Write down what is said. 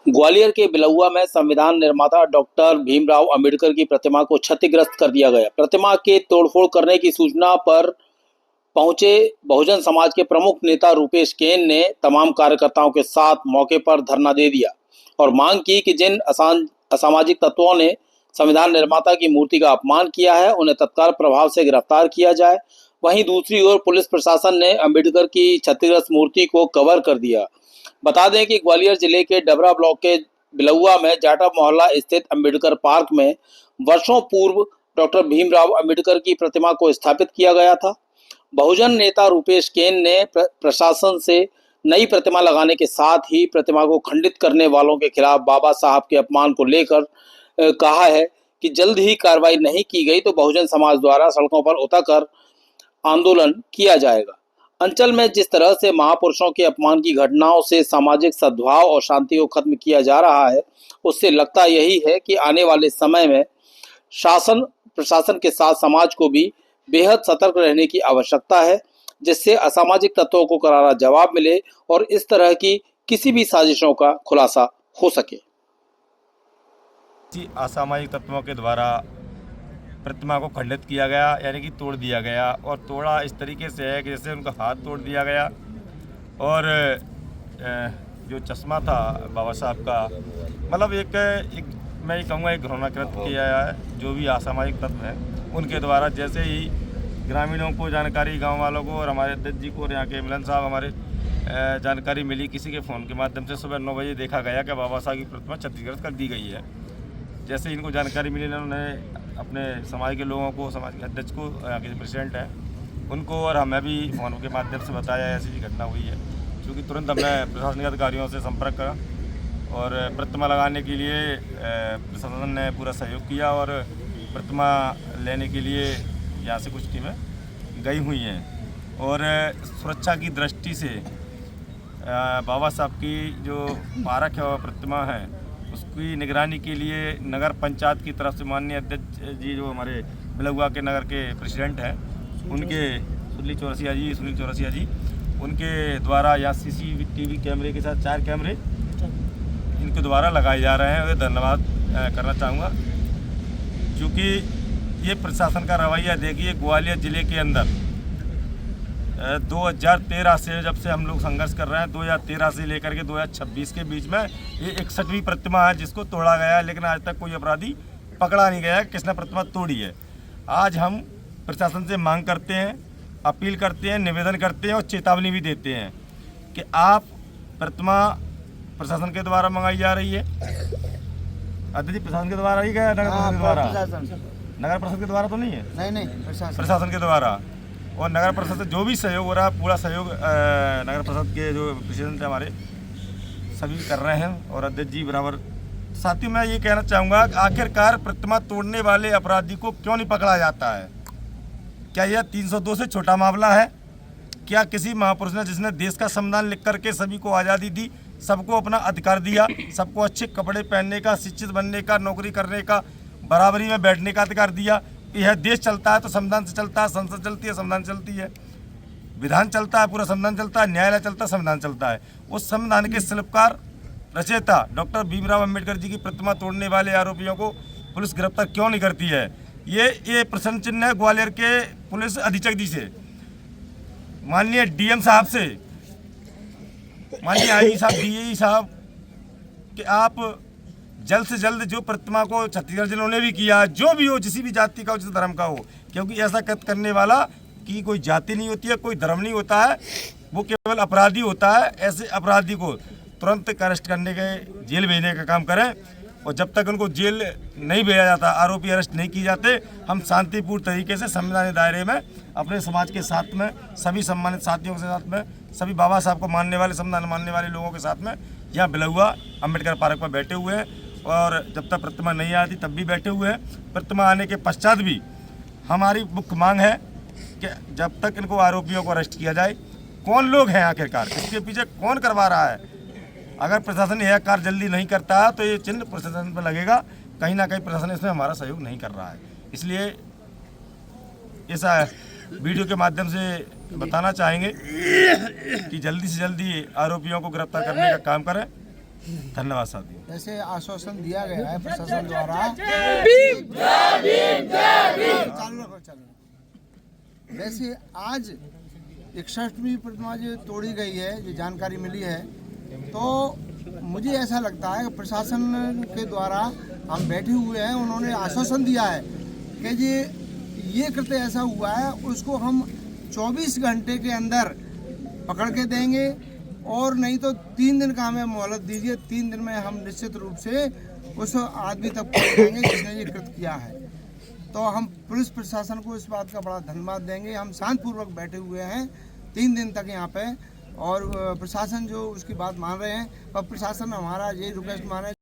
ग्वालियर के बिलौआ में संविधान निर्माता डॉक्टर भीमराव अंबेडकर की प्रतिमा को क्षतिग्रस्त कर दिया गया। प्रतिमा के तोड़फोड़ करने की सूचना पर पहुंचे बहुजन समाज के प्रमुख नेता रूपेश केन ने तमाम कार्यकर्ताओं के साथ मौके पर धरना दे दिया और मांग की कि जिन असामाजिक तत्वों ने संविधान निर्माता की मूर्ति का अपमान किया है उन्हें तत्काल प्रभाव से गिरफ्तार किया जाए। वहीं दूसरी ओर पुलिस प्रशासन ने अंबेडकर की क्षतिग्रस्त मूर्ति को कवर कर दिया। बता दें कि ग्वालियर जिले के डबरा ब्लॉक के बिलौआ में जाटा मोहल्ला स्थित अंबेडकर पार्क में वर्षों पूर्व डॉक्टर भीमराव अंबेडकर की प्रतिमा को स्थापित किया गया था। बहुजन नेता रूपेश केन ने प्रशासन से नई प्रतिमा लगाने के साथ ही प्रतिमा को खंडित करने वालों के खिलाफ बाबा साहब के अपमान को लेकर कहा है कि जल्द ही कार्रवाई नहीं की गई तो बहुजन समाज द्वारा सड़कों पर उतरकर आंदोलन किया जाएगा। अंचल में जिस तरह से महापुरुषों के अपमान की घटनाओं से सामाजिक सद्भाव और शांति को खत्म किया जा रहा है, उससे लगता यही है कि आने वाले समय में शासन प्रशासन के साथ समाज को भी बेहद सतर्क रहने की आवश्यकता है, जिससे असामाजिक तत्वों को करारा जवाब मिले और इस तरह की किसी भी साजिशों का खुलासा हो सके। असामाजिक तत्वों के द्वारा प्रतिमा को खंडित किया गया, यानी कि तोड़ दिया गया, और तोड़ा इस तरीके से है कि जैसे उनका हाथ तोड़ दिया गया और जो चश्मा था बाबा साहब का, मतलब एक मैं ये कहूँगा एक घृणाकृत किया है जो भी असामाजिक तत्व हैं उनके द्वारा। जैसे ही ग्रामीणों को जानकारी, गांव वालों को और हमारे अध्यक्ष जी को और यहाँ के मिलन साहब हमारे जानकारी मिली किसी के फ़ोन के माध्यम से, सुबह 9 बजे देखा गया कि बाबा साहब की प्रतिमा क्षतिग्रस्त कर दी गई है। जैसे इनको जानकारी मिली, इन्होंने अपने समाज के लोगों को, समाज के अध्यक्ष को, यहाँ के प्रेसिडेंट हैं उनको और हमें भी फ़ोन के माध्यम से बताया ऐसी घटना हुई है। क्योंकि तुरंत हमने प्रशासनिक अधिकारियों से संपर्क करा और प्रतिमा लगाने के लिए प्रशासन ने पूरा सहयोग किया और प्रतिमा लेने के लिए यहाँ से कुछ टीमें गई हुई हैं। और सुरक्षा की दृष्टि से बाबा साहब की जो पार्क है और प्रतिमा है उसकी निगरानी के लिए नगर पंचायत की तरफ से माननीय अध्यक्ष जी जो हमारे बिलौआ के नगर के प्रेसिडेंट हैं उनके सुनील चौरसिया जी उनके द्वारा यहाँ CCTV कैमरे के साथ 4 कैमरे इनके द्वारा लगाए जा रहे हैं। उन्हें धन्यवाद करना चाहूँगा क्योंकि ये प्रशासन का रवैया देखिए। ग्वालियर ज़िले के अंदर 2013 से जब से हम लोग संघर्ष कर रहे हैं, 2013 से लेकर के 2026 के बीच में ये 61वीं प्रतिमा है जिसको तोड़ा गया है, लेकिन आज तक कोई अपराधी पकड़ा नहीं गया है किसने प्रतिमा तोड़ी है। आज हम प्रशासन से मांग करते हैं, अपील करते हैं, निवेदन करते हैं और चेतावनी भी देते हैं कि आप प्रतिमा प्रशासन के द्वारा मंगाई जा रही है। अध्यक्ष जी, प्रशासन के द्वारा ही गया, नगर परिषद के द्वारा? नगर परिषद के द्वारा तो नहीं है, नहीं प्रशासन के द्वारा। और नगर परिषद से जो भी सहयोग हो रहा है पूरा सहयोग नगर परिषद के जो प्रेसिडेंट है हमारे सभी कर रहे हैं और अध्यक्ष जी बराबर। साथ ही मैं ये कहना चाहूँगा कि आखिरकार प्रतिमा तोड़ने वाले अपराधी को क्यों नहीं पकड़ा जाता है? क्या यह 302 से छोटा मामला है? क्या किसी महापुरुष ने जिसने देश का संविधान लिख करके सभी को आज़ादी दी, सबको अपना अधिकार दिया, सबको अच्छे कपड़े पहनने का, शिक्षित बनने का, नौकरी करने का, बराबरी में बैठने का अधिकार दिया? यह देश चलता है तो संविधान से चलता है, संसद चलती है संविधान चलती है, विधान चलता है पूरा संविधान चलता है, न्यायालय चलता है संविधान चलता है। उस संविधान के शिल्पकार रचयिता डॉक्टर भीमराव अंबेडकर जी की प्रतिमा तोड़ने वाले आरोपियों को पुलिस गिरफ्तार क्यों नहीं करती है? ये प्रश्न चिन्ह है ग्वालियर के पुलिस अधीक्षक जी से, माननीय DM साहब से, माननीय IG साहब, DAE साहब, कि आप जल्द से जल्द जो प्रतिमा को छत्तीसगढ़ जिन्होंने भी किया, जो भी हो, जिस भी जाति का हो, जिस धर्म का हो, क्योंकि ऐसा करने वाला की कोई जाति नहीं होती है, कोई धर्म नहीं होता है, वो केवल अपराधी होता है। ऐसे अपराधी को तुरंत अरेस्ट करने के, जेल भेजने का काम करें और जब तक उनको जेल नहीं भेजा जाता, आरोपी अरेस्ट नहीं किए जाते, हम शांतिपूर्ण तरीके से संविधानिक दायरे में अपने समाज के साथ में, सभी सम्मानित साथियों के साथ में, सभी बाबा साहब को मानने वाले, संविधान मानने वाले लोगों के साथ में यहाँ बिलौआ अंबेडकर पार्क पर बैठे हुए हैं और जब तक प्रतिमा नहीं आती तब भी बैठे हुए हैं। प्रतिमा आने के पश्चात भी हमारी मुख्य मांग है कि जब तक इनको आरोपियों को अरेस्ट किया जाए। कौन लोग हैं आखिरकार, इसके पीछे कौन करवा रहा है? अगर प्रशासन यह कार्य जल्दी नहीं करता तो ये चिन्ह प्रशासन पर लगेगा, कहीं ना कहीं प्रशासन इसमें हमारा सहयोग नहीं कर रहा है। इसलिए इस वीडियो के माध्यम से बताना चाहेंगे कि जल्दी से जल्दी आरोपियों को गिरफ्तार करने का काम करें धन्यवाद साथियों। जैसे आश्वासन दिया गया है प्रशासन द्वारा, वैसे आज 61वीं प्रतिमा जो तोड़ी गई है, जो जानकारी मिली है, तो मुझे ऐसा लगता है कि प्रशासन के द्वारा हम बैठे हुए हैं, उन्होंने आश्वासन दिया है कि ये कृत्य ऐसा हुआ है, उसको हम 24 घंटे के अंदर पकड़ के देंगे, और नहीं तो 3 दिन का हमें मोहलत दीजिए। 3 दिन में हम निश्चित रूप से उस आदमी तक पहुँचेंगे जिसने ये कृत्य किया है। तो हम पुलिस प्रशासन को इस बात का बड़ा धन्यवाद देंगे। हम शांतिपूर्वक बैठे हुए हैं 3 दिन तक यहाँ पे, और प्रशासन जो उसकी बात मान रहे हैं, पर प्रशासन हमारा ये रिक्वेस्ट मान रहे हैं